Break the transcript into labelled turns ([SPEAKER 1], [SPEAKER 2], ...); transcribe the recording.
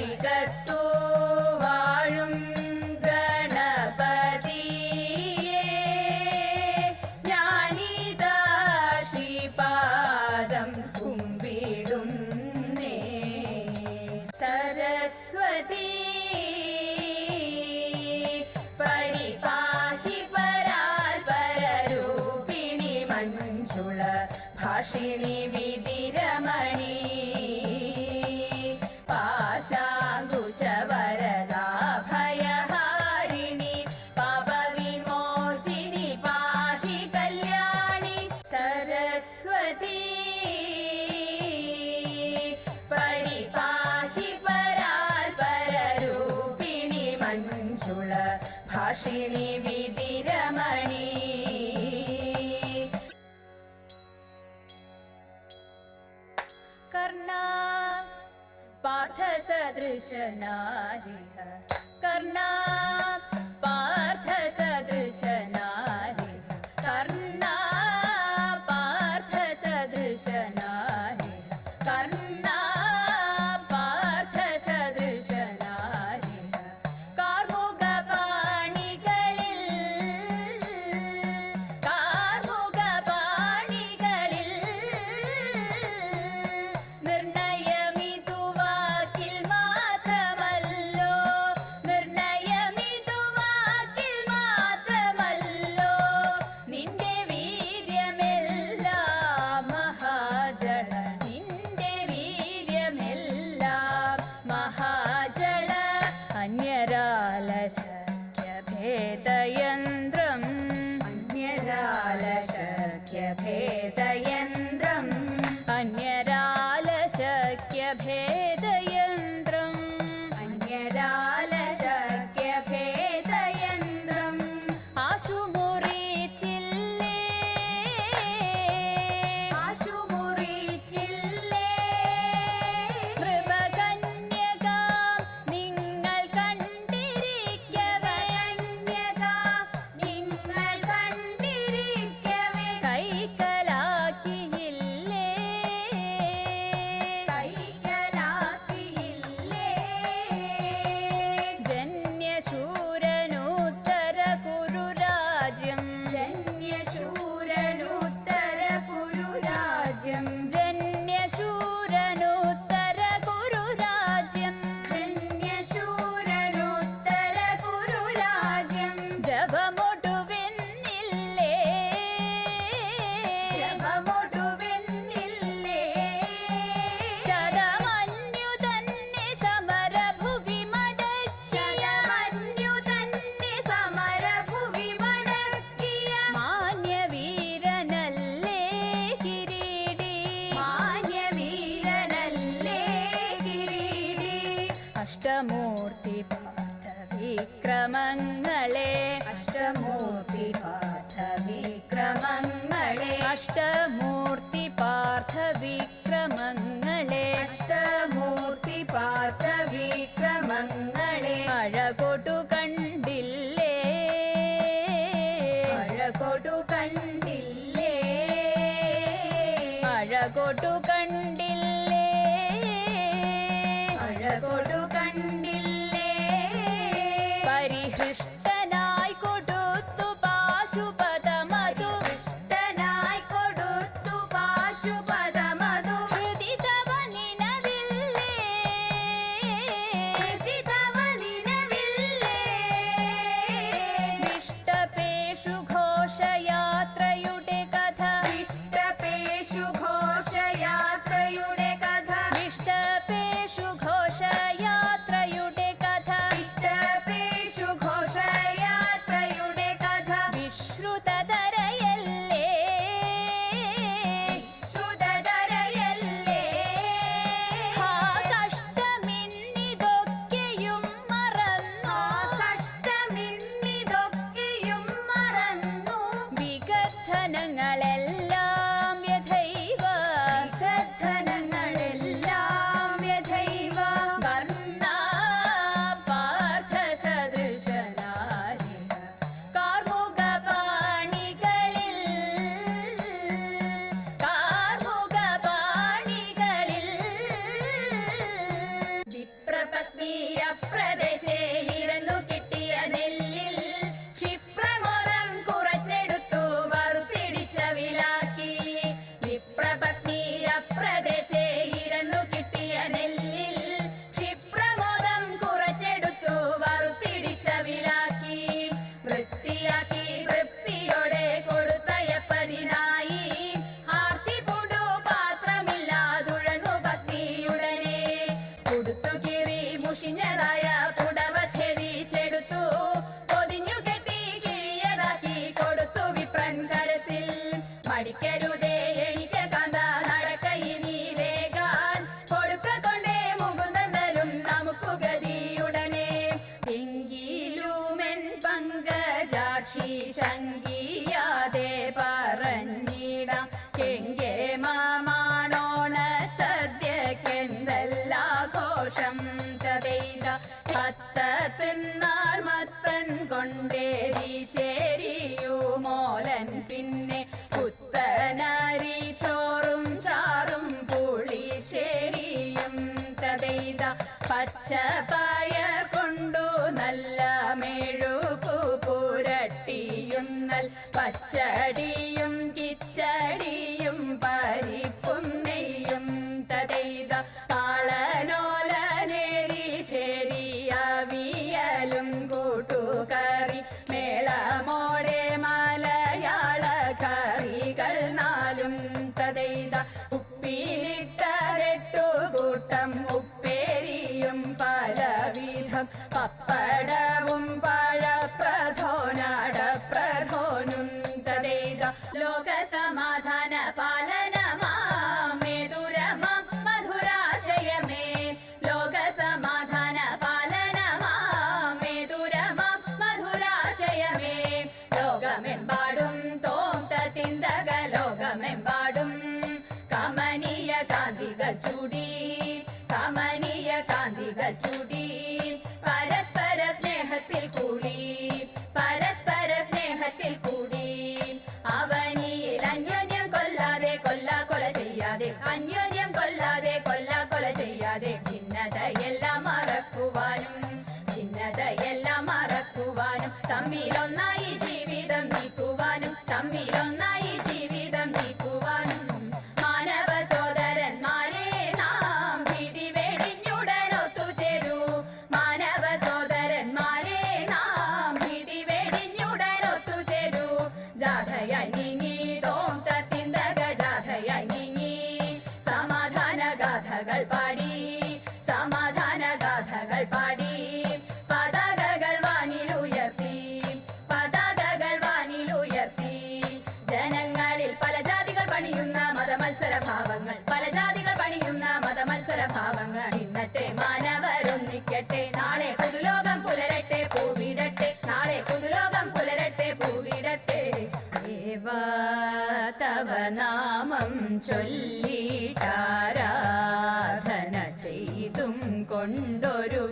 [SPEAKER 1] അരികത്തു വാഴും ഗണപതിയേ ഞാനിതാ ശ്രീപാദം കുമ്പിടുന്നേ. സരസ്വതി പരിപാഹി പരാൽപരരൂപിണി മഞ്ജുള ഭാഷിണി വിധിരമണി പാശാങ്കുശവരദാഭയഹാരിണി പാപവിമോചിനി പാഹി കല്യാണി. സരസ്വതി പരിപാഹി പരാൽപരരൂപിണി മഞ്ജുള ഭാഷിണി വിധിരമണി. കർണാ പാർത്ഥസദൃശനാരിഹ കർണാ പാർത്ഥസദൃശനാരിഹ കർണാ പാർത്ഥസദൃശനാരിഹ കർണാ പാർത്ഥസദൃശനാരിഹ കാർമുകപാണികളിൽ കാർമുകപാണികളിൽ നിർണയമിതുവാക്കിൽ മാത്രമല്ലോ നിർണയമിതുവാക്കിൽ മാത്രമല്ലോ നിന്റെ വീര്യമെല്ലാം മഹാജള നിന്റെ വീര്യമെല്ലാം മഹാജള. അന്യരാലശക്യഭേദയന്ത്രം അന്യരാലശക്യഭേദയന്ത്രം അന്യരാലശക്യഭേദയന്ത്രം അന്യരാലശക്യഭേദയന്ത്രം. ആശുമുറിച്ചില്ലേ ആശുമുറിച്ചില്ലേ നൃപകന്യകാം നിങ്ങൾ കണ്ടിരിക്കവേ നിങ്ങൾ കണ്ടിരിക്കവേ കൈക്കലാക്കിയില്ലേ കൈക്കലാക്കിയില്ലേ ജന്യശൂരനുത്തര കുരുരാജ്യം ജന്യശൂരനുത്തര കുരുരാജ്യം ജന്യശൂരനുത്തര കുരുരാജ്യം ജന്യശൂരനുത്തര കുരുരാജ്യം. ജപമൊടുവെന്നില്ലേ ജപമൊടുവെന്നില്ലേ ശതമന്യു തന്നെ സമരഭുവി മടക്കിയ ശതമന്യു തന്നെ സമരഭുവി മടക്കിയ മാന്യവീരനല്ലേ കിരീടി മാന്യവീരനല്ലേ കിരീടി. അഷ്ടമൂർത്തി പാർത്ഥ വിക്രമങ്ങളെ അഷ്ടമൂർത്തി പാർത്ഥ വിക്രമങ്ങളെ അഷ്ടമൂർത്തി പാർത്ഥ വിക്രമങ്ങളെ അഷ്ടമൂർത്തി പാർത്ഥ വിക്രമങ്ങളെ. അഴകൊടു കണ്ടില്ലേ അഴകൊടു കണ്ടില്ലേ അഴകൊടു കണ്ടില്ലേ അഴകൊടു കണ്ടില്ലേ പരിഹൃഷ്ടനായി കൊടുത്തു പാശുപതമധു ഹൃഷ്ടനായി കൊടുത്തു പാശുപതമധു എന്തെല്ലാഘോഷം തതൈത പത്തത്തിന്നാൾ മത്തൻ കൊണ്ടേരി ശേരിയുമോലൻ പിന്നെ പുത്തനരി ചോറും ചാറും പുളിശ്ശേരിയും തതൈത പച്ചപ്പയർ കൊണ്ടു നല്ല മെഴുകു പുരട്ടിയും നൽ പച്ചടിയും കിച്ചടിയും പരിപ്പും നെയ്യും തതൈത ആളനോലനേരി ശരിയവിയലും കൂട്ടുകറി മേളമോടെ മലയാള കറികൾ നാലും തതൈത ഉപ്പിലിട്ടതെട്ടു കൂട്ടം ഉപ്പേരിയും പലവിധം പപ്പടവും പഴപ്രഥോനടപ്രഥോനും തതൈത ലോകസമാധാന പാലനമാമേതുരമം മധുരാശയമേ ലോകസമാധാന പാലനമാമേതുരമം മധുരാശയമേ ലോകമെമ്പാടും തോന്തതിന്തക ലോകമെമ്പാടും കമനീയ കാന്തികൾ ചൂടി കമനീയ കാന്തികൾ ചൂടി പരസ്പര സ്നേഹത്തിൽ കൂടി പരസ്പര സ്നേഹത്തിൽ കൂടി അവനിയിൽ അന്യോന്യം കൊല്ലാതെ കൊല ചെയ്യാതെ അന്യോന്യം കൊല്ലാതെ കൊല ചെയ്യാതെ ഭിന്നതയെല്ലാം മറക്കുവാനും തമ്മിലൊന്നായി ജീവിതം നീക്കുവാനും തമ്മിലൊന്നായി ജീവിതം നീക്കുവാനും മാനവ സോദരന്മാരെ നാം ഭീതി വേടിഞ്ഞുടനൊത്തുചേരൂ മാനവ സോദരന്മാരെ നാം ഭീതി വേടിഞ്ഞുടനൊത്തുചേരൂ ജാഥയായി നീങ്ങി തോന്തത്തിന്തക ജാഥയായി നീങ്ങി സമാധാന ഗാഥകൾ പാടി സമാധാന ഗാഥകൾ പാടി പതാകകൾ വാനിലുയർത്തി പതാകകൾ വാനിലുയർത്തി ജനങ്ങളിൽ പല ജാതികൾ പണിയുന്ന മതമത്സരഭാവങ്ങൾ പല ജാതികൾ പണിയുന്ന മതമത്സരഭാവങ്ങൾ ഇന്നത്തെ മാനവരൊന്നിക്കട്ടെ നാളെ പുതുലോകം പുലരട്ടെ പൂവിടട്ടെ നാളെ പുതുലോകം പുലരട്ടെ പൂവിടട്ടെ ദേവാ തവ നാമം ചൊല്ലിട്ടാരാധന ചെയ്തും കൊണ്ടൊരു